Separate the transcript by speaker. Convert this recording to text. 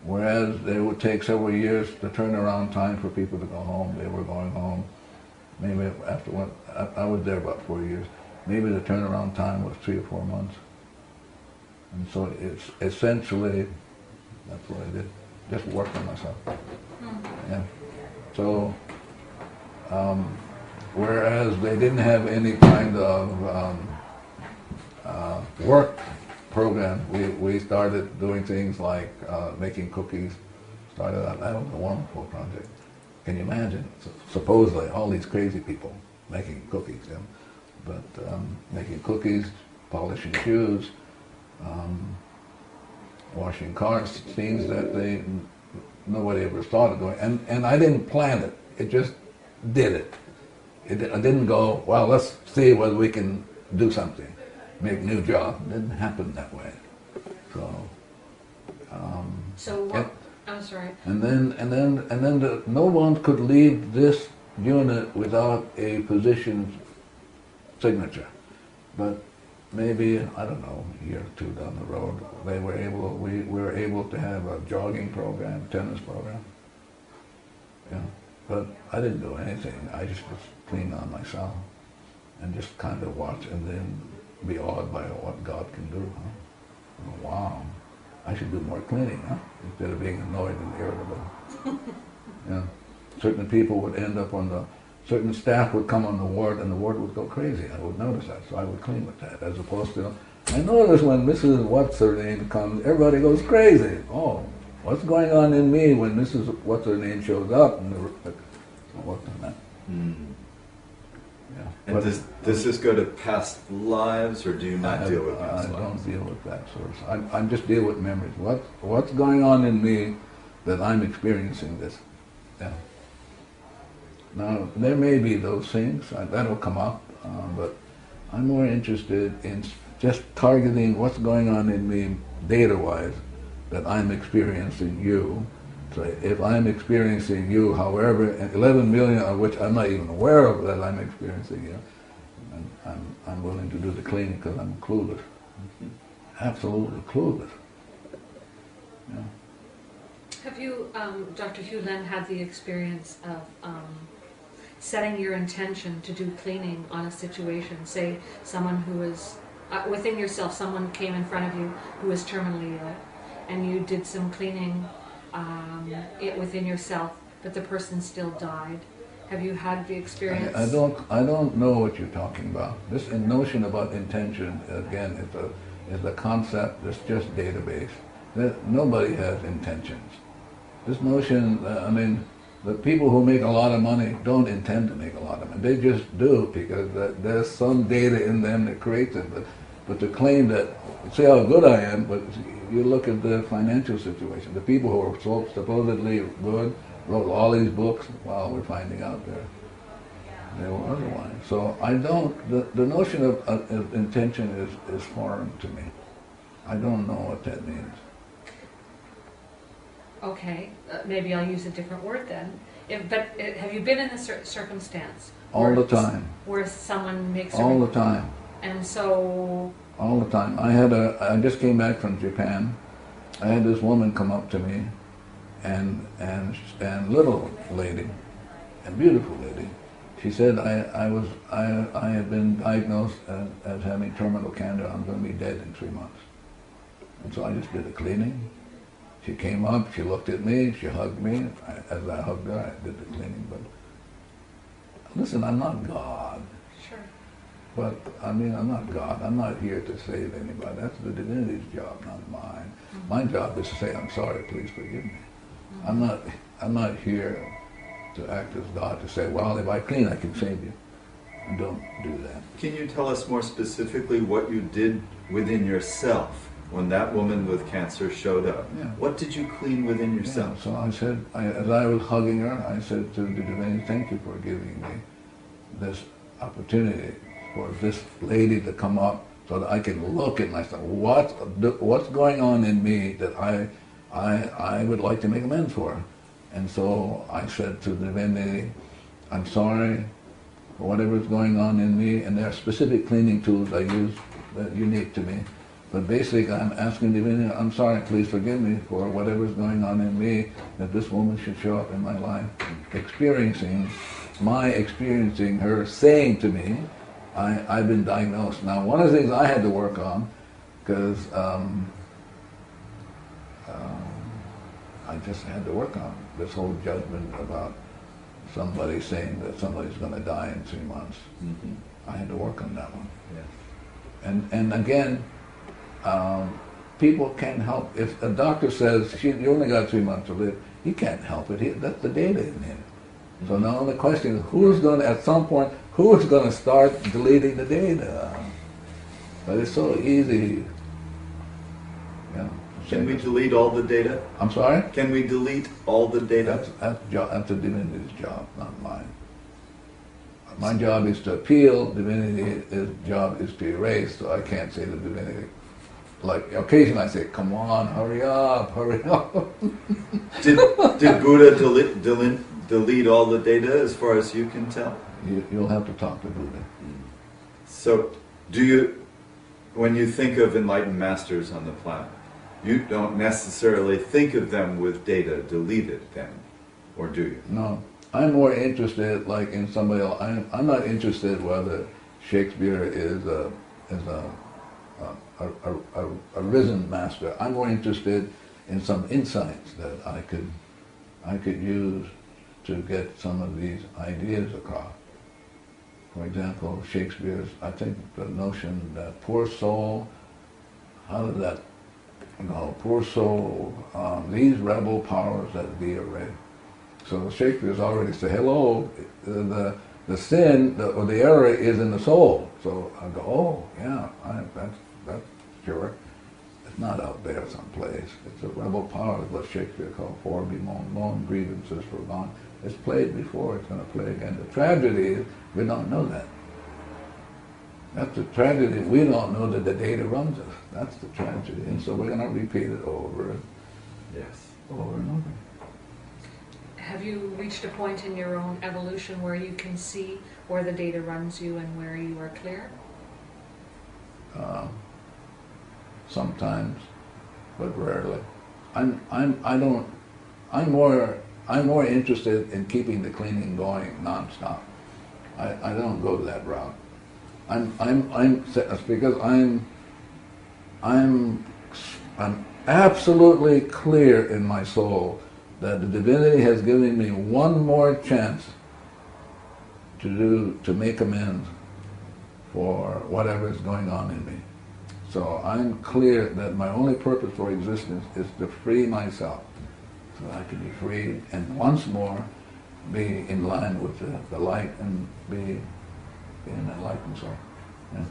Speaker 1: whereas it would take several years to turn around time for people to go home. They were going home. Maybe after one, I was there about 4 years. Maybe the turnaround time was 3 or 4 months. And so it's essentially, that's what I did, just work on myself. Yeah. So, whereas they didn't have any kind of work program, we started doing things like making cookies. Started out, that was a wonderful project. Can you imagine? Supposedly, all these crazy people making cookies, yeah? But making cookies, polishing shoes, washing cars, things that nobody ever thought of doing. And I didn't plan it. It just did it. I didn't go, well, let's see whether we can do something, make new jobs. It didn't happen that way. So
Speaker 2: what? I'm sorry.
Speaker 1: And then no one could leave this unit without a physician's signature. But maybe, I don't know, a year or two down the road, we were able to have a jogging program, tennis program. Yeah. But I didn't do anything. I just was clean on myself and just kind of watch and then be awed by what God can do. Huh? Oh, wow, I should do more cleaning, huh? Instead of being annoyed and irritable. Yeah. Certain people would end up certain staff would come on the ward and the ward would go crazy. I would notice that, so I would clean with that, as opposed to, I notice when Mrs. What's-Her-Name comes, everybody goes crazy. Oh, what's going on in me when Mrs. What's-Her-Name shows up? And so what's on that? Yeah.
Speaker 3: And does this go to past lives, or do you not deal with past lives?
Speaker 1: I don't deal with that sort of. I just deal with memories. What's going on in me that I'm experiencing this? Yeah. Now, there may be those things, that'll come up, but I'm more interested in just targeting what's going on in me data-wise that I'm experiencing you. So if I'm experiencing you, however, 11 million of which I'm not even aware of that I'm experiencing you, I'm willing to do the cleaning because I'm clueless. Absolutely clueless. Yeah.
Speaker 2: Have you, Dr. Hew Len, had the experience of setting your intention to do cleaning on a situation? Say someone who is, within yourself, someone came in front of you who is terminally ill, and you did some cleaning within yourself, but the person still died. Have you had the experience?
Speaker 1: I don't know what you're talking about. This notion about intention, again, is a concept that's just database. Nobody has intentions. This notion, I mean, the people who make a lot of money don't intend to make a lot of money. They just do because there's some data in them that creates it. But to claim that, see how good I am, but you look at the financial situation. The people who are supposedly good wrote all these books. Wow, we're finding out they were otherwise. So I don't, the notion of intention is foreign to me. I don't know what that means.
Speaker 2: Okay, maybe I'll use a different word then. Have you been in a circumstance?
Speaker 1: All the time.
Speaker 2: Where someone makes
Speaker 1: all the time.
Speaker 2: And so...
Speaker 1: All the time. I just came back from Japan. I had this woman come up to me, and little lady, and beautiful lady. She said, I had been diagnosed as having terminal cancer. I'm going to be dead in 3 months. And so I just did a cleaning. She came up, she looked at me, she hugged me. As I hugged her, I did the cleaning. But listen, I'm not God.
Speaker 2: Sure.
Speaker 1: But I mean, I'm not God. I'm not here to save anybody. That's the divinity's job, not mine. Mm-hmm. My job is to say, I'm sorry, please forgive me. Mm-hmm. I'm not here to act as God to say, well, if I clean, I can save you. And don't do that.
Speaker 3: Can you tell us more specifically what you did within yourself when that woman with cancer showed up?
Speaker 1: Yeah.
Speaker 3: What did you clean within yourself?
Speaker 1: Yeah, so I said, as I was hugging her, I said to the divinity, thank you for giving me this opportunity for this lady to come up so that I can look at myself. What's going on in me that I would like to make amends for? And so I said to the divinity, I'm sorry for whatever's going on in me, and there are specific cleaning tools I use that are unique to me. But basically, I'm asking divinity, I'm sorry, please forgive me for whatever's going on in me, that this woman should show up in my life, experiencing her saying to me, I've been diagnosed. Now, one of the things I had to work on, because I just had to work on this whole judgment about somebody saying that somebody's going to die in 3 months.
Speaker 3: Mm-hmm.
Speaker 1: I had to work on that one.
Speaker 3: Yeah.
Speaker 1: And again, people can't help. If a doctor says you only got 3 months to live, he can't help it. That's the data in him. So now the question is, at some point, who is going to start deleting the data? But it's so easy.
Speaker 3: Can we delete all the data?
Speaker 1: I'm sorry?
Speaker 3: Can we delete all the data?
Speaker 1: That's the divinity's job, not mine. My job is to appeal, divinity's job is to erase, so I can't say to divinity. Like, occasionally I say, come on, hurry up, hurry up.
Speaker 3: Did Buddha delete all the data as far as you can tell?
Speaker 1: You'll have to talk to Buddha.
Speaker 3: So, when you think of enlightened masters on the planet, you don't necessarily think of them with data deleted then, or do you?
Speaker 1: No. I'm more interested, like in somebody else. I'm not interested whether Shakespeare is a risen master. I'm more interested in some insights that I could use to get some of these ideas across. For example, Shakespeare's, I think the notion that poor soul, how did that, poor soul, these rebel powers that be arrayed. So Shakespeare's already said, hello, the sin or the error is in the soul. So I go, oh, yeah, that's sure. It's not out there someplace. It's a rebel power, what Shakespeare called for, be moan, grievances for gone. It's played before, it's going to play again. The tragedy is we don't know that. That's the tragedy. We don't know that the data runs us. That's the tragedy. And so we're going to repeat it over and over.
Speaker 2: Have you reached a point in your own evolution where you can see where the data runs you and where you are clear?
Speaker 1: Sometimes, but rarely. I'm more interested in keeping the cleaning going nonstop. I don't go that route. Because I'm absolutely clear in my soul that the divinity has given me one more chance to make amends for whatever is going on in me. So I'm clear that my only purpose for existence is to free myself, so that I can be freed and once more be in line with the light and be an enlightened soul. Yeah.